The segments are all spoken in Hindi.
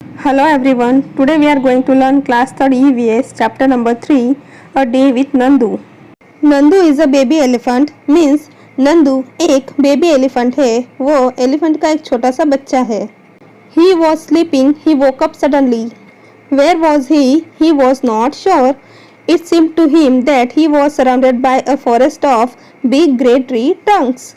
Hello everyone, today we are going to learn class 3rd EVS chapter number 3, A Day with Nandu. Nandu is a baby elephant, means Nandu एक बेबी एलिफेंट है, वो एलिफेंट का एक छोटा सा बच्चा है. He was sleeping, he woke up suddenly. Where was he? He was not sure. It seemed to him that he was surrounded by a forest of big grey tree trunks.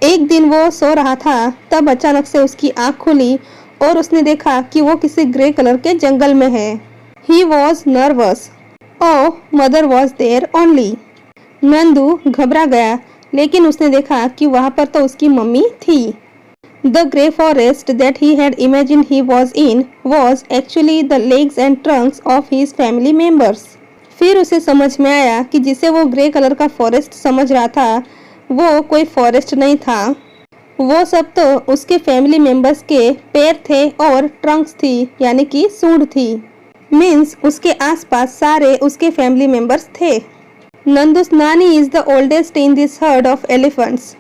एक दिन वो सो रहा था, तब अचानक से उसकी आँख खुली और उसने देखा कि वो किसी ग्रे कलर के जंगल में है. He was nervous. Oh, mother was there only. Nandu घबरा गया, लेकिन उसने देखा कि वहाँ पर तो उसकी मम्मी थी. The grey forest that he had imagined he was in was actually the legs and trunks of his family members. फिर उसे समझ में आया कि जिसे वो ग्रे कलर का फॉरेस्ट समझ रहा था, वो कोई फॉरेस्ट नहीं था. वो सब तो उसके फैमिली मेंबर्स के पैर थे और ट्रंक्स थी, यानी कि सूंड थी. मीन्स उसके आसपास सारे उसके फैमिली मेंबर्स थे. नंदूस नानी is the oldest in this heard of elephants.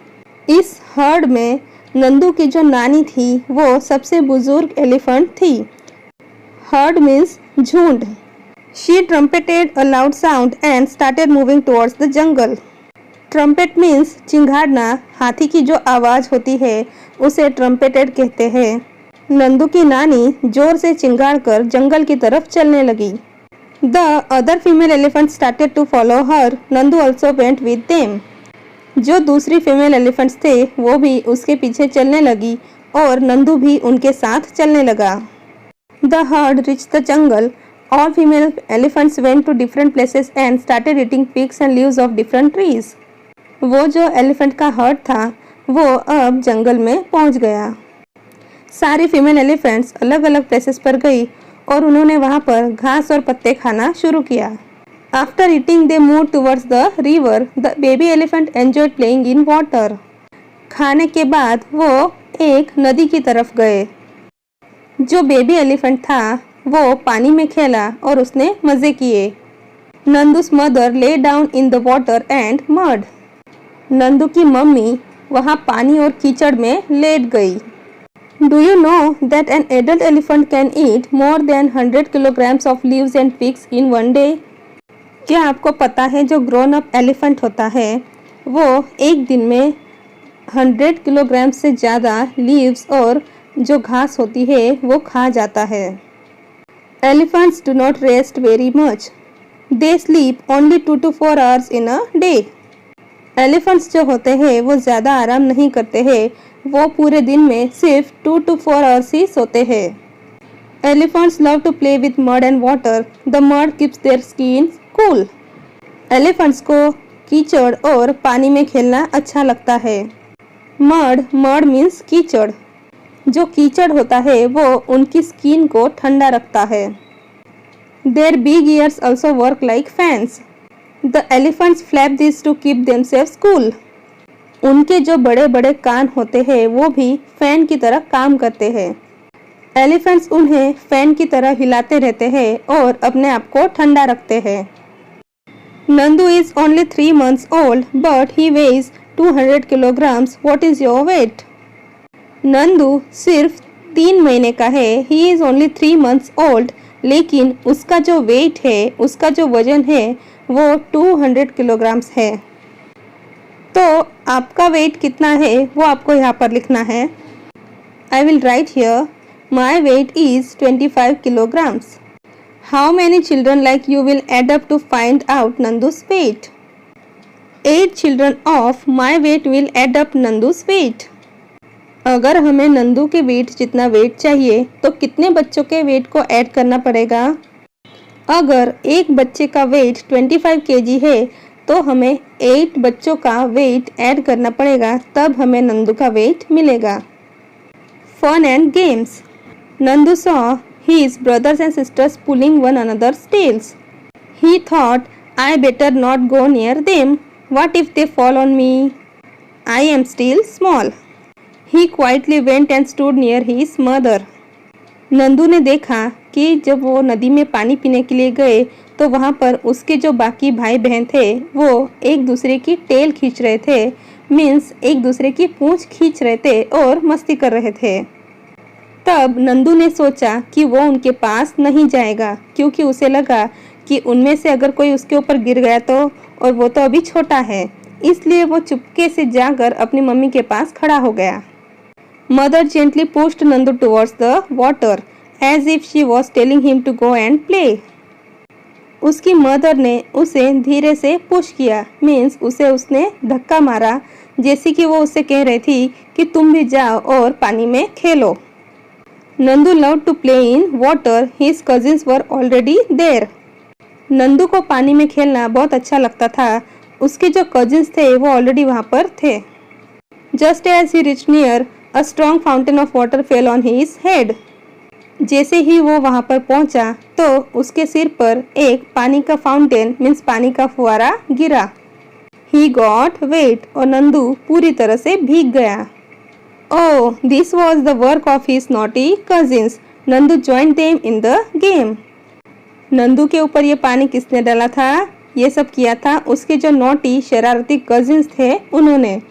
इस हर्ड में नंदू की जो नानी थी वो सबसे बुजुर्ग एलिफेंट थी. हर्ड मीन्स झुंड. She trumpeted a loud sound and started moving towards the jungle. Trumpet means चिंघाड़ना. हाथी की जो आवाज़ होती है उसे ट्रम्पेटेड कहते हैं. नंदू की नानी जोर से चिंगाड़ कर जंगल की तरफ चलने लगी. The other female elephant started to follow her. Nandu also went with them. जो दूसरी फीमेल एलिफेंट्स थे वो भी उसके पीछे चलने लगी और नंदू भी उनके साथ चलने लगा. The herd reach the jungle. All female elephants went to different places and started eating figs and leaves of different trees. वो जो एलिफेंट का हर्ड था वो अब जंगल में पहुंच गया. सारी फीमेल एलिफेंट्स अलग अलग प्लेसेस पर गई और उन्होंने वहाँ पर घास और पत्ते खाना शुरू किया. After eating they move towards the river. The baby elephant enjoyed playing in water. खाने के बाद वो एक नदी की तरफ गए. जो बेबी एलिफेंट था वो पानी में खेला और उसने मज़े किए. Nandu's mother lay down in the water and mud. Nandu की मम्मी वहाँ पानी और कीचड़ में लेट गई. Do you know that an adult elephant can eat more than 100 kilograms of leaves and twigs in one day. क्या आपको पता है जो ग्रोन अप एलिफेंट होता है वो एक दिन में 100 किलोग्राम से ज़्यादा लीव्स और जो घास होती है वो खा जाता है. Elephants do not rest very much. They sleep only 2 to 4 hours in a day. Elephants जो होते हैं वो ज़्यादा आराम नहीं करते हैं, वो पूरे दिन में सिर्फ 2 to 4 hours ही सोते हैं. Elephants love to play with mud and water. The mud keeps their skin cool. Elephants को कीचड़ और पानी में खेलना अच्छा लगता है. मड मीन्स कीचड़. जो कीचड़ होता है वो उनकी स्किन को ठंडा रखता है. Their big ears also work like fans. The elephants flap these to keep themselves cool. उनके जो बड़े बड़े कान होते हैं वो भी फैन की तरह काम करते हैं. एलिफेंट्स उन्हें फैन की तरह हिलाते रहते हैं और अपने आप को ठंडा रखते हैं. Nandu is only 3 months old but he weighs 200 kilograms. What is your weight? Nandu सिर्फ 3 महीने का है. He is only 3 months old. लेकिन उसका जो वेट है, उसका जो वजन है वो 200 किलोग्राम्स है. तो आपका वेट कितना है वो आपको यहाँ पर लिखना है. I will write here my weight is 25 kilograms. How many children like you will add up to find out Nandu's weight. 8 children of my weight will add up Nandu's weight. अगर हमें नंदू के वेट जितना वेट चाहिए तो कितने बच्चों के वेट को ऐड करना पड़ेगा. अगर एक बच्चे का वेट 25 kg है तो हमें 8 बच्चों का वेट ऐड करना पड़ेगा, तब हमें नंदू का वेट मिलेगा. Fun and games. Nandu saw his brothers and sisters pulling one another's tails. He thought, I better not go near them. What if they fall on me? I am still small. He quietly went and stood near his mother. Nandu ने देखा कि जब वो नदी में पानी पीने के लिए गए तो वहाँ पर उसके जो बाकी भाई बहन थे वो एक दूसरे की टेल खींच रहे थे. मीन्स एक दूसरे की पूंछ खींच रहे थे और मस्ती कर रहे थे. तब नंदू ने सोचा कि वो उनके पास नहीं जाएगा, क्योंकि उसे लगा कि उनमें से अगर कोई उसके ऊपर गिर गया तो, और वो तो अभी छोटा है। इसलिए वो चुपके से जाकर अपनी मम्मी के पास खड़ा हो गया। Mother gently pushed Nandu towards the water as if she was telling him to go and play. उसकी मदर ने उसे धीरे से पुश किया, मीन्स उसने धक्का मारा, जैसे कि वो उससे कह रही थी कि तुम भी जाओ और पानी में खेलो। Nandu loved to play in water, his cousins were already there. Nandu को पानी में खेलना बहुत अच्छा लगता था। उसके जो कजिन्स थे वो ऑलरेडी वहाँ पर थे। Just as he reach near, a strong fountain of water fell on his head. जैसे ही वो वहाँ पर पहुँचा तो उसके सिर पर एक पानी का फाउंटेन मीन्स पानी का फुवारा गिरा। ही गॉट वेट, और नंदू पूरी तरह से भीग गया। Oh, this was the work of his naughty cousins. Nandu join them in the game. Nandu के ऊपर ये पानी किसने डाला था? ये सब किया था उसके जो नॉटी शरारती कजिन्स थे उन्होंने।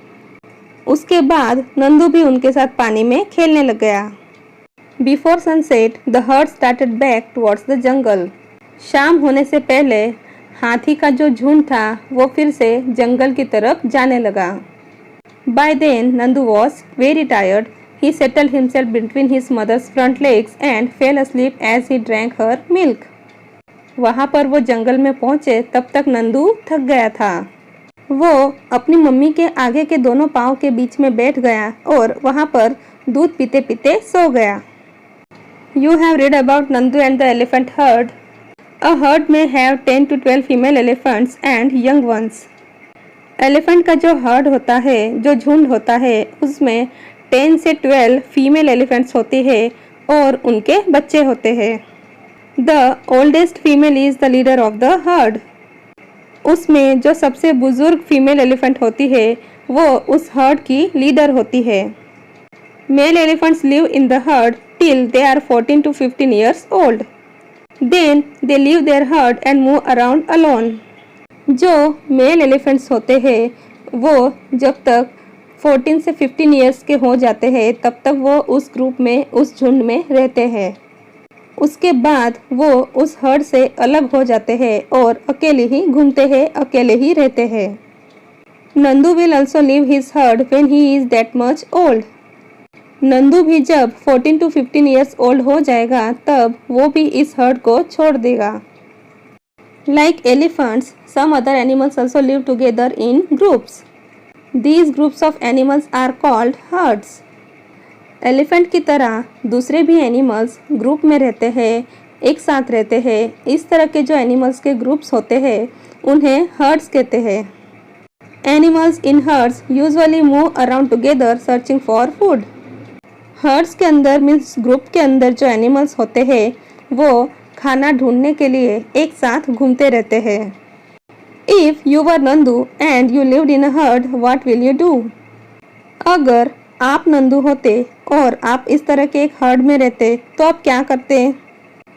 उसके बाद नंदू भी उनके साथ पानी में खेलने लग गया। Before sunset the heard started back towards the जंगल। शाम होने से पहले हाथी का जो झुंड था वो फिर से जंगल की तरफ जाने लगा। By then Nandu was very tired. He settled himself between his mother's front legs and fell asleep as he drank her milk. वहाँ पर वो जंगल में पहुँचे तब तक नंदू थक गया था। वो अपनी मम्मी के आगे के दोनों पाँव के बीच में बैठ गया और वहाँ पर दूध पीते पीते सो गया। You have read about Nandu and the elephant herd. A herd may have 10 to 12 female elephants and young ones. Elephant का जो हर्ड होता है, जो झुंड होता है, उसमें 10 से 12 फीमेल एलिफेंट्स होती है और उनके बच्चे होते हैं। The oldest female is the leader of the herd. उसमें जो सबसे बुजुर्ग फीमेल एलिफेंट होती है वो उस हर्ड की लीडर होती है। Male elephants live in the herd till they are 14 to 15 years old. Then they leave their herd and move around alone. जो मेल एलिफेंट्स होते हैं वो जब तक 14 से 15 इयर्स के हो जाते हैं तब तक वो उस ग्रुप में, उस झुंड में रहते हैं। उसके बाद वो उस हर्ड से अलग हो जाते हैं और अकेले ही घूमते हैं, अकेले ही रहते हैं। Nandu will also leave his herd when he is that much old. Nandu भी जब 14 to 15 इयर्स ओल्ड हो जाएगा तब वो भी इस हर्ड को छोड़ देगा। Like elephants, some other animals also live together in groups. These groups of animals are called herds. Elephant की तरह दूसरे भी एनिमल्स ग्रुप में रहते हैं, एक साथ रहते हैं। इस तरह के जो एनिमल्स के ग्रुप्स होते हैं उन्हें हर्ड्स कहते हैं। Animals in hertz usually move around together searching for food. Hertz के अंदर मीन्स ग्रुप के अंदर जो एनिमल्स होते हैं वो खाना ढूंढने के लिए एक साथ घूमते रहते हैं। If you were Nandu and you lived in a herd, what will you do? अगर आप नंदू होते और आप इस तरह के एक हर्ड में रहते तो आप क्या करते?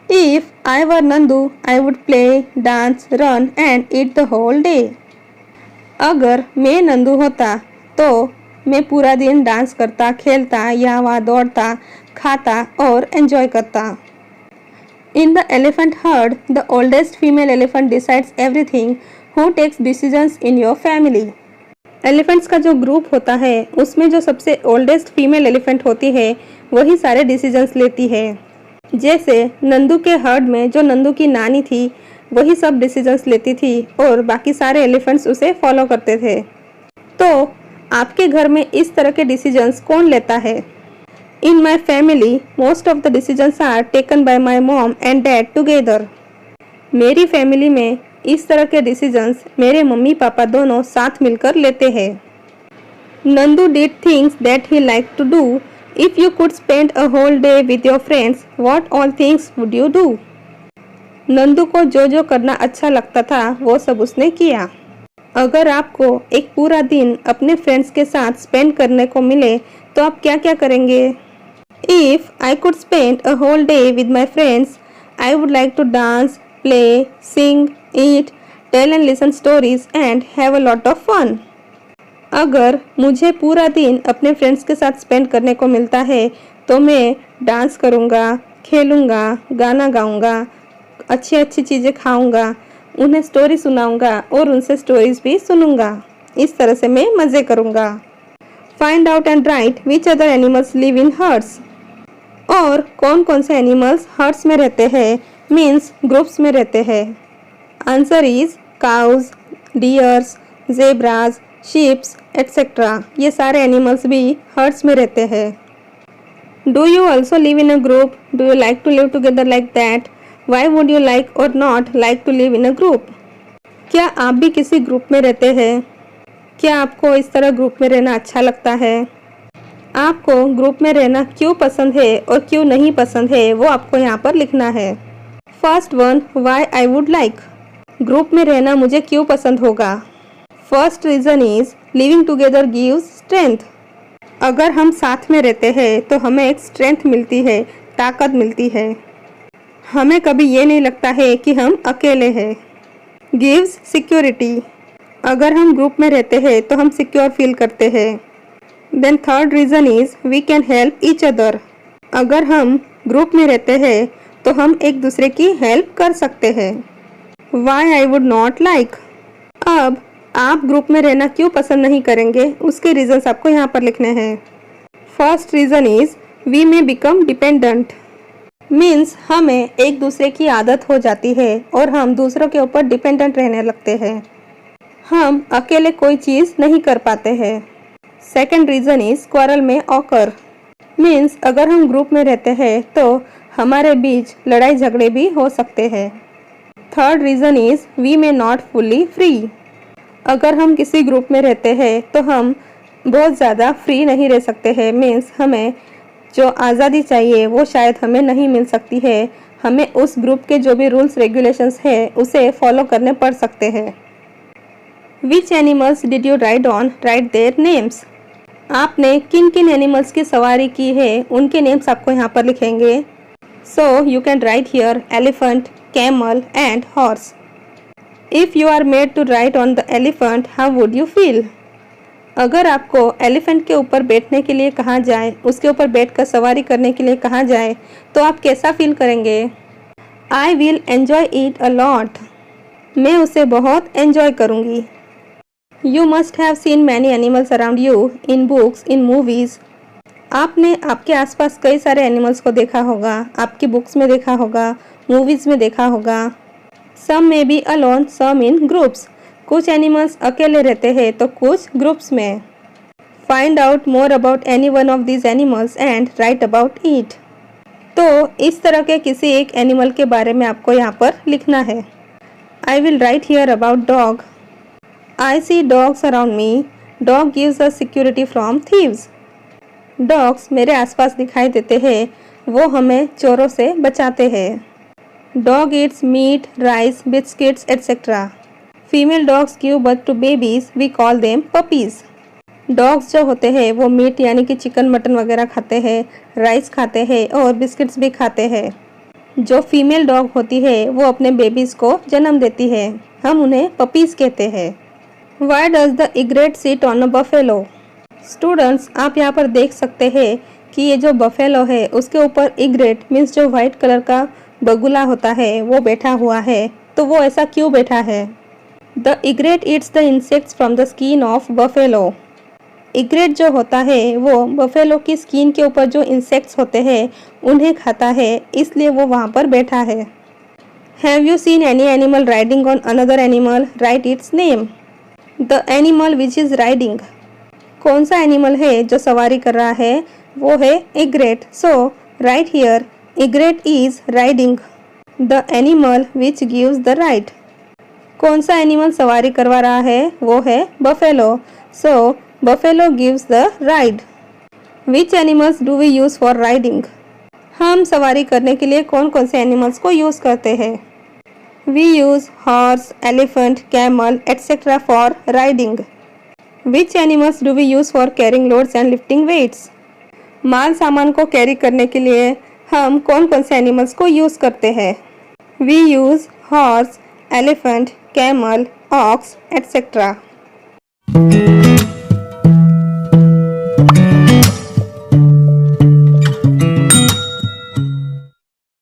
If I were Nandu I would play, dance, run and eat the whole day. अगर मैं नंदू होता तो मैं पूरा दिन डांस करता, खेलता, या वहाँ दौड़ता, खाता और एंजॉय करता। In the elephant herd the oldest female elephant decides everything. Who takes decisions in your family? Elephants का जो ग्रुप होता है उसमें जो सबसे ओल्डेस्ट फीमेल एलिफेंट होती है वही सारे डिसीजंस लेती है। जैसे नंदू के हर्ड में जो नंदू की नानी थी वही सब डिसीजंस लेती थी और बाकी सारे एलिफेंट्स उसे फॉलो करते थे। तो आपके घर में इस तरह के डिसीजंस कौन लेता है? In my family most of the decisions are taken by my mom and dad together. मेरी फैमिली में इस तरह के डिसीजंस मेरे मम्मी पापा दोनों साथ मिलकर लेते हैं। Nandu did things that he like to do. If you could spend a whole day with your friends, what all things would you do? Nandu को जो जो करना अच्छा लगता था वो सब उसने किया। अगर आपको एक पूरा दिन अपने फ्रेंड्स के साथ स्पेंड करने को मिले तो आप क्या क्या करेंगे? If I could spend a whole day with my friends, I would like to dance, play, sing, eat, tell and listen stories and have a lot of fun. अगर मुझे पूरा दिन अपने फ्रेंड्स के साथ स्पेंड करने को मिलता है तो मैं डांस करूँगा, खेलूँगा, गाना गाऊँगा, अच्छी अच्छी चीज़ें खाऊँगा, उन्हें स्टोरी सुनाऊँगा और उनसे स्टोरीज भी सुनूँगा। इस तरह से मैं मज़े करूँगा। Find out and right which other animals live in hertz. और कौन कौन से एनिमल्स हर्ड्स में रहते हैं, मीन्स ग्रुप्स में रहते हैं। Answer is cows, deers, zebras, sheeps etcetera. ये सारे एनिमल्स भी हर्ड्स में रहते हैं। Do you also live in a group? Do you like to live together like that? Why would you like और not like to live in a group? क्या आप भी किसी ग्रुप में रहते हैं? क्या आपको इस तरह ग्रुप में रहना अच्छा लगता है? आपको ग्रुप में रहना क्यों पसंद है और क्यों नहीं पसंद है, वो आपको यहाँ पर लिखना है। First one, why I would like. Group में रहना मुझे क्यों पसंद होगा? First reason is living together gives strength. अगर हम साथ में रहते हैं तो हमें एक स्ट्रेंथ मिलती है, ताकत मिलती है। हमें कभी ये नहीं लगता है कि हम अकेले हैं। Gives security. अगर हम ग्रुप में रहते हैं तो हम सिक्योर फील करते हैं। Then third reason is we can help each other. अगर हम ग्रुप में रहते हैं तो हम एक दूसरे की हेल्प कर सकते हैं। Why I would not like. अब आप ग्रुप में रहना क्यों पसंद नहीं करेंगे, उसके रीजंस आपको यहाँ पर लिखने हैं। First reason is we may become dependent. Means हमें एक दूसरे की आदत हो जाती है और हम दूसरों के ऊपर डिपेंडेंट रहने लगते हैं। हम अकेले कोई चीज़ नहीं कर पाते हैं। सेकेंड रीज़न इज क्वारल में ऑकर। मीन्स अगर हम ग्रुप में रहते हैं तो हमारे बीच लड़ाई झगड़े भी हो सकते हैं। Third reason is we may not fully free. अगर हम किसी ग्रुप में रहते हैं तो हम बहुत ज़्यादा फ्री नहीं रह सकते हैं। मीन्स हमें जो आज़ादी चाहिए वो शायद हमें नहीं मिल सकती है। हमें उस ग्रुप के जो भी रूल्स रेगुलेशंस है उसे फॉलो करने पड़ सकते हैं। Which animals did you ride on? Right their names. आपने किन किन एनिमल्स की सवारी की है, उनके नेम्स आपको यहाँ पर लिखेंगे। So you can write here elephant, camel and horse. If you are made to ride on the elephant, how would you feel? अगर आपको एलिफेंट के ऊपर बैठने के लिए कहा जाए, उसके ऊपर बैठकर सवारी करने के लिए कहा जाए, तो आप कैसा फील करेंगे? I will enjoy it a lot. मैं उसे बहुत एन्जॉय करूँगी। You must have seen many animals around you in books, in movies. आपने आपके आसपास कई सारे एनिमल्स को देखा होगा, आपकी बुक्स में देखा होगा, मूवीज़ में देखा होगा। Some may be alone, some in groups. कुछ एनिमल्स अकेले रहते हैं तो कुछ ग्रुप्स में। Find out more about any one of these animals and write about it. तो इस तरह के किसी एक एनिमल के बारे में आपको यहाँ पर लिखना है। I will write here about dog. I see dogs around me. Dog gives us security from thieves. Dogs मेरे आसपास दिखाई देते हैं, वो हमें चोरों से बचाते हैं। Dog eats meat, rice, biscuits etcetera. Female dogs give birth to babies, we call them puppies. Dogs जो होते हैं वो मीट यानी कि चिकन मटन वगैरह खाते हैं, राइस खाते हैं और बिस्किट्स भी खाते हैं। जो फीमेल डॉग होती है वो अपने बेबीज़ को जन्म देती है, हम उन्हें पपीज़ कहते हैं। Why does the egret sit on a buffalo? Students, आप यहाँ पर देख सकते हैं कि ये जो बफेलो है उसके ऊपर इग्रेट मीन्स जो वाइट कलर का बगुला होता है वो बैठा हुआ है। तो वो ऐसा क्यों बैठा है? The egret eats the insects from the skin of buffalo. Egret जो होता है वो बफेलो की स्किन के ऊपर जो इंसेक्ट्स होते हैं उन्हें खाता है, इसलिए वो वहाँ पर बैठा है। Have you seen any animal riding on another animal? Right it's name. The animal which is riding. कौन सा एनिमल है जो सवारी कर रहा है? वो है egret. So write here egret is riding the animal which gives the ride. कौन सा एनिमल सवारी करवा रहा है? वो है buffalo. So buffalo gives the ride. Which animals do we use for riding? हम सवारी करने के लिए कौन कौन से एनिमल्स को यूज़ करते हैं? We use horse, elephant, camel etcetera for riding. Which animals do we use for carrying loads and lifting weights? माल सामान को कैरी करने के लिए हम कौन कौन से एनिमल्स को यूज़ करते हैं? We use horse, elephant, camel, ox, etc.